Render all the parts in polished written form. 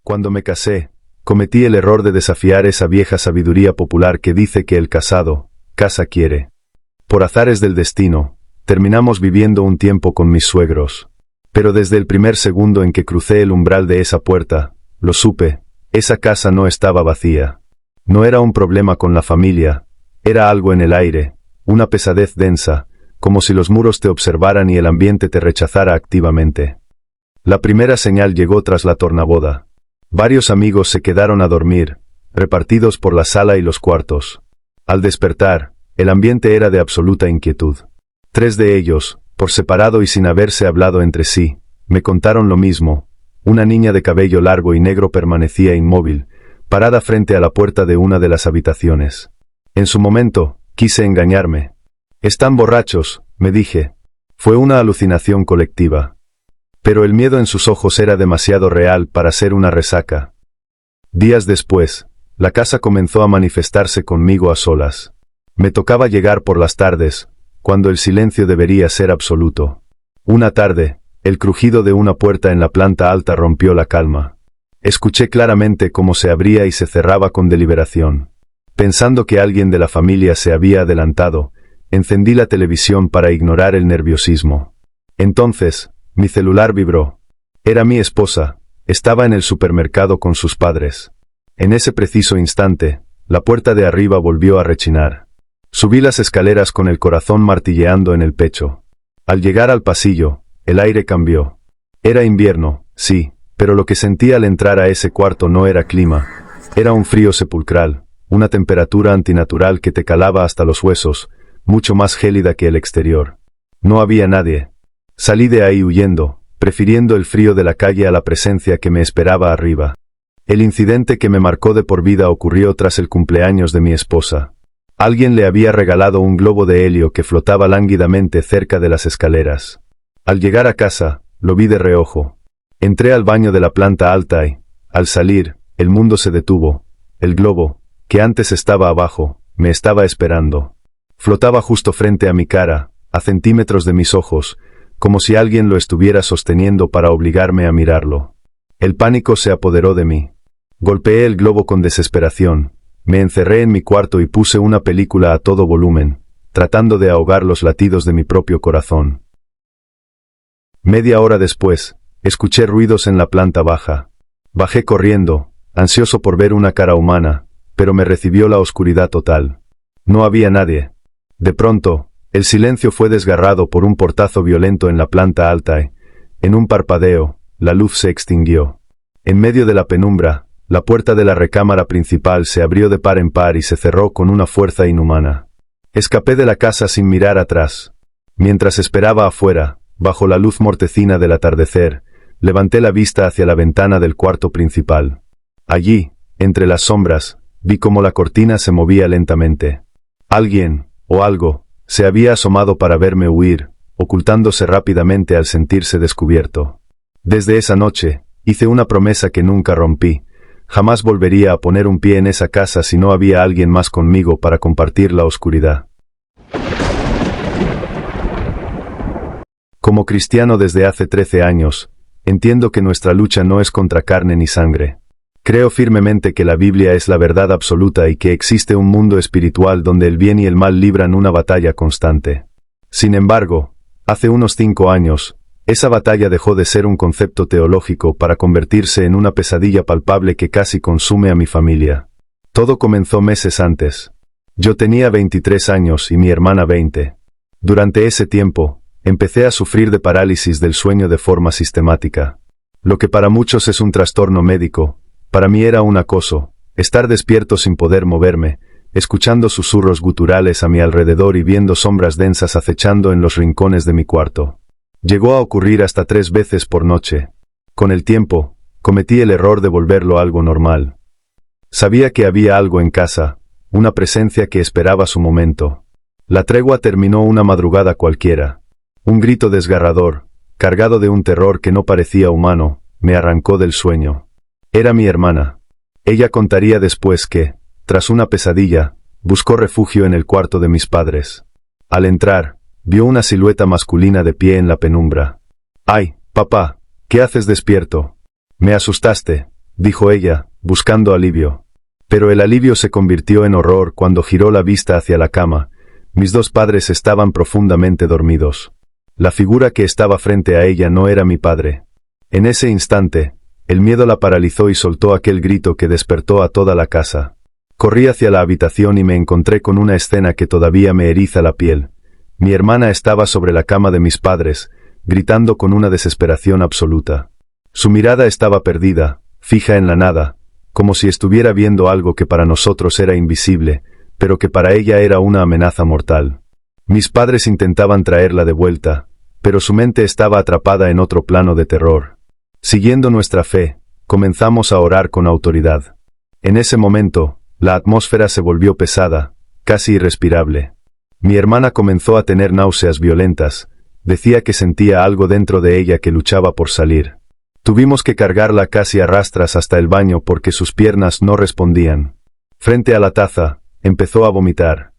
Cuando me casé, cometí el error de desafiar esa vieja sabiduría popular que dice que el casado, casa quiere. Por azares del destino, terminamos viviendo un tiempo con mis suegros. Pero desde el primer segundo en que crucé el umbral de esa puerta, lo supe, esa casa no estaba vacía. No era un problema con la familia, era algo en el aire, una pesadez densa, como si los muros te observaran y el ambiente te rechazara activamente. La primera señal llegó tras la tornaboda. Varios amigos se quedaron a dormir, repartidos por la sala y los cuartos. Al despertar, el ambiente era de absoluta inquietud. 3 de ellos, por separado y sin haberse hablado entre sí, me contaron lo mismo. Una niña de cabello largo y negro permanecía inmóvil, parada frente a la puerta de una de las habitaciones. En su momento, quise engañarme. «Están borrachos», me dije. Fue una alucinación colectiva. Pero el miedo en sus ojos era demasiado real para ser una resaca. Días después, la casa comenzó a manifestarse conmigo a solas. Me tocaba llegar por las tardes, cuando el silencio debería ser absoluto. Una tarde, el crujido de una puerta en la planta alta rompió la calma. Escuché claramente cómo se abría y se cerraba con deliberación. Pensando que alguien de la familia se había adelantado, encendí la televisión para ignorar el nerviosismo. Entonces, mi celular vibró. Era mi esposa, estaba en el supermercado con sus padres. En ese preciso instante, la puerta de arriba volvió a rechinar. Subí las escaleras con el corazón martilleando en el pecho. Al llegar al pasillo, el aire cambió. Era invierno, sí, pero lo que sentí al entrar a ese cuarto no era clima. Era un frío sepulcral, una temperatura antinatural que te calaba hasta los huesos, mucho más gélida que el exterior. No había nadie. Salí de ahí huyendo, prefiriendo el frío de la calle a la presencia que me esperaba arriba. El incidente que me marcó de por vida ocurrió tras el cumpleaños de mi esposa. Alguien le había regalado un globo de helio que flotaba lánguidamente cerca de las escaleras. Al llegar a casa, lo vi de reojo. Entré al baño de la planta alta y, al salir, el mundo se detuvo. El globo, que antes estaba abajo, me estaba esperando. Flotaba justo frente a mi cara, a centímetros de mis ojos, como si alguien lo estuviera sosteniendo para obligarme a mirarlo. El pánico se apoderó de mí. Golpeé el globo con desesperación, me encerré en mi cuarto y puse una película a todo volumen, tratando de ahogar los latidos de mi propio corazón. Media hora después, escuché ruidos en la planta baja. Bajé corriendo, ansioso por ver una cara humana, pero me recibió la oscuridad total. No había nadie. De pronto, el silencio fue desgarrado por un portazo violento en la planta alta y, en un parpadeo, la luz se extinguió. En medio de la penumbra, la puerta de la recámara principal se abrió de par en par y se cerró con una fuerza inhumana. Escapé de la casa sin mirar atrás. Mientras esperaba afuera, bajo la luz mortecina del atardecer, levanté la vista hacia la ventana del cuarto principal. Allí, entre las sombras, vi cómo la cortina se movía lentamente. Alguien, o algo, se había asomado para verme huir, ocultándose rápidamente al sentirse descubierto. Desde esa noche, hice una promesa que nunca rompí. Jamás volvería a poner un pie en esa casa si no había alguien más conmigo para compartir la oscuridad. Como cristiano desde hace 13 años, entiendo que nuestra lucha no es contra carne ni sangre. Creo firmemente que la Biblia es la verdad absoluta y que existe un mundo espiritual donde el bien y el mal libran una batalla constante. Sin embargo, hace unos 5 años, esa batalla dejó de ser un concepto teológico para convertirse en una pesadilla palpable que casi consume a mi familia. Todo comenzó meses antes. Yo tenía 23 años y mi hermana 20. Durante ese tiempo, empecé a sufrir de parálisis del sueño de forma sistemática. Lo que para muchos es un trastorno médico, para mí era un acoso, estar despierto sin poder moverme, escuchando susurros guturales a mi alrededor y viendo sombras densas acechando en los rincones de mi cuarto. Llegó a ocurrir hasta 3 veces por noche. Con el tiempo, cometí el error de volverlo algo normal. Sabía que había algo en casa, una presencia que esperaba su momento. La tregua terminó una madrugada cualquiera. Un grito desgarrador, cargado de un terror que no parecía humano, me arrancó del sueño. Era mi hermana. Ella contaría después que, tras una pesadilla, buscó refugio en el cuarto de mis padres. Al entrar, vio una silueta masculina de pie en la penumbra. «¡Ay, papá! ¿Qué haces despierto? Me asustaste», dijo ella, buscando alivio. Pero el alivio se convirtió en horror cuando giró la vista hacia la cama. Mis dos padres estaban profundamente dormidos. La figura que estaba frente a ella no era mi padre. En ese instante, el miedo la paralizó y soltó aquel grito que despertó a toda la casa. Corrí hacia la habitación y me encontré con una escena que todavía me eriza la piel. Mi hermana estaba sobre la cama de mis padres, gritando con una desesperación absoluta. Su mirada estaba perdida, fija en la nada, como si estuviera viendo algo que para nosotros era invisible, pero que para ella era una amenaza mortal. Mis padres intentaban traerla de vuelta, pero su mente estaba atrapada en otro plano de terror. Siguiendo nuestra fe, comenzamos a orar con autoridad. En ese momento, la atmósfera se volvió pesada, casi irrespirable. Mi hermana comenzó a tener náuseas violentas, decía que sentía algo dentro de ella que luchaba por salir. Tuvimos que cargarla casi a rastras hasta el baño porque sus piernas no respondían. Frente a la taza, empezó a vomitar.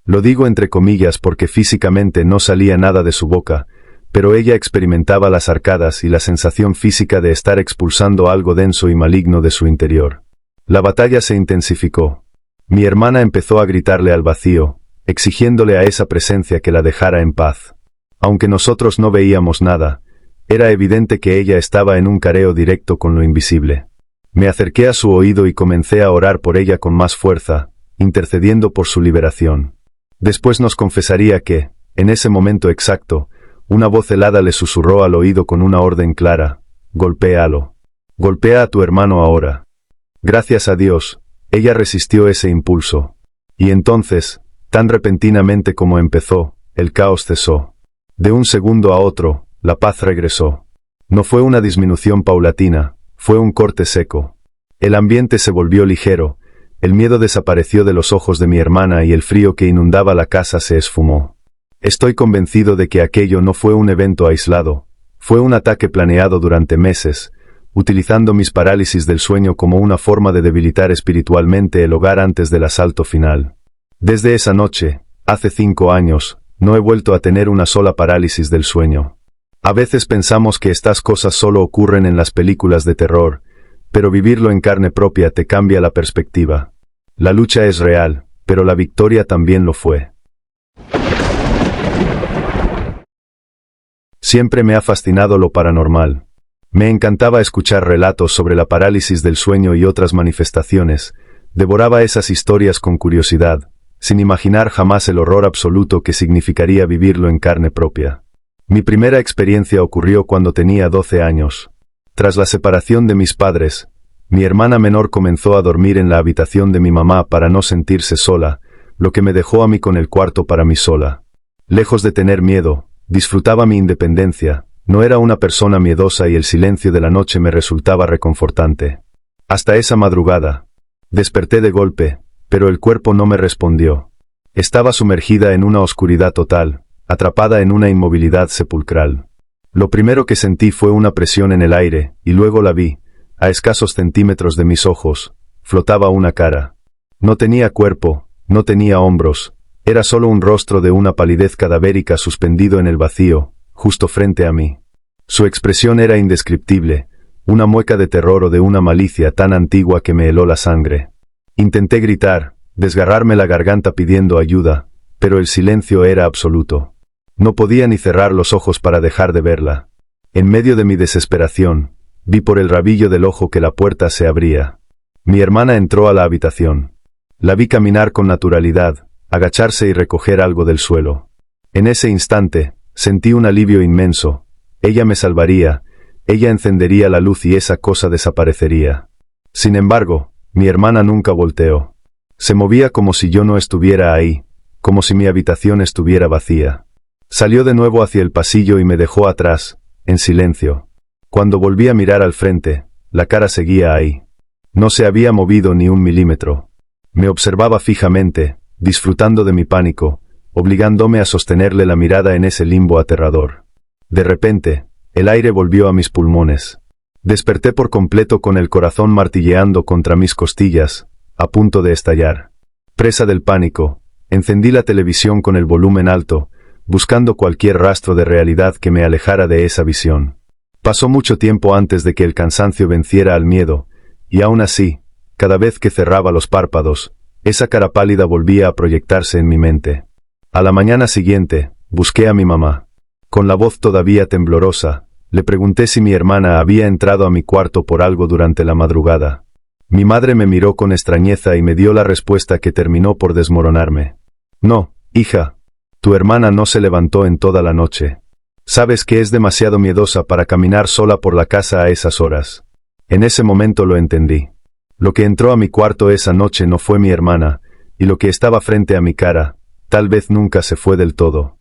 Lo digo entre comillas porque físicamente no salía nada de su boca, pero ella experimentaba las arcadas y la sensación física de estar expulsando algo denso y maligno de su interior. La batalla se intensificó. Mi hermana empezó a gritarle al vacío, exigiéndole a esa presencia que la dejara en paz. Aunque nosotros no veíamos nada, era evidente que ella estaba en un careo directo con lo invisible. Me acerqué a su oído y comencé a orar por ella con más fuerza, intercediendo por su liberación. Después nos confesaría que, en ese momento exacto, una voz helada le susurró al oído con una orden clara: golpéalo. Golpea a tu hermano ahora. Gracias a Dios, ella resistió ese impulso. Y entonces, tan repentinamente como empezó, el caos cesó. De un segundo a otro, la paz regresó. No fue una disminución paulatina, fue un corte seco. El ambiente se volvió ligero, el miedo desapareció de los ojos de mi hermana y el frío que inundaba la casa se esfumó. Estoy convencido de que aquello no fue un evento aislado, fue un ataque planeado durante meses, utilizando mis parálisis del sueño como una forma de debilitar espiritualmente el hogar antes del asalto final. Desde esa noche, hace 5 años, no he vuelto a tener una sola parálisis del sueño. A veces pensamos que estas cosas solo ocurren en las películas de terror, pero vivirlo en carne propia te cambia la perspectiva. La lucha es real, pero la victoria también lo fue. Siempre me ha fascinado lo paranormal. Me encantaba escuchar relatos sobre la parálisis del sueño y otras manifestaciones. Devoraba esas historias con curiosidad, sin imaginar jamás el horror absoluto que significaría vivirlo en carne propia. Mi primera experiencia ocurrió cuando tenía 12 años. Tras la separación de mis padres, mi hermana menor comenzó a dormir en la habitación de mi mamá para no sentirse sola, lo que me dejó a mí con el cuarto para mí sola. Lejos de tener miedo, disfrutaba mi independencia, no era una persona miedosa y el silencio de la noche me resultaba reconfortante. Hasta esa madrugada. Desperté de golpe, pero el cuerpo no me respondió. Estaba sumergida en una oscuridad total, atrapada en una inmovilidad sepulcral. Lo primero que sentí fue una presión en el aire, y luego la vi, a escasos centímetros de mis ojos, flotaba una cara. No tenía cuerpo, no tenía hombros, era solo un rostro de una palidez cadavérica suspendido en el vacío, justo frente a mí. Su expresión era indescriptible, una mueca de terror o de una malicia tan antigua que me heló la sangre. Intenté gritar, desgarrarme la garganta pidiendo ayuda, pero el silencio era absoluto. No podía ni cerrar los ojos para dejar de verla. En medio de mi desesperación, vi por el rabillo del ojo que la puerta se abría. Mi hermana entró a la habitación. La vi caminar con naturalidad, agacharse y recoger algo del suelo. En ese instante, sentí un alivio inmenso. Ella me salvaría, ella encendería la luz y esa cosa desaparecería. Sin embargo, mi hermana nunca volteó. Se movía como si yo no estuviera ahí, como si mi habitación estuviera vacía. Salió de nuevo hacia el pasillo y me dejó atrás, en silencio. Cuando volví a mirar al frente, la cara seguía ahí. No se había movido ni un milímetro. Me observaba fijamente, disfrutando de mi pánico, obligándome a sostenerle la mirada en ese limbo aterrador. De repente, el aire volvió a mis pulmones. Desperté por completo con el corazón martilleando contra mis costillas, a punto de estallar. Presa del pánico, encendí la televisión con el volumen alto, buscando cualquier rastro de realidad que me alejara de esa visión. Pasó mucho tiempo antes de que el cansancio venciera al miedo, y aún así, cada vez que cerraba los párpados, esa cara pálida volvía a proyectarse en mi mente. A la mañana siguiente, busqué a mi mamá. Con la voz todavía temblorosa, le pregunté si mi hermana había entrado a mi cuarto por algo durante la madrugada. Mi madre me miró con extrañeza y me dio la respuesta que terminó por desmoronarme. No, hija. Tu hermana no se levantó en toda la noche. Sabes que es demasiado miedosa para caminar sola por la casa a esas horas. En ese momento lo entendí. Lo que entró a mi cuarto esa noche no fue mi hermana, y lo que estaba frente a mi cara, tal vez nunca se fue del todo.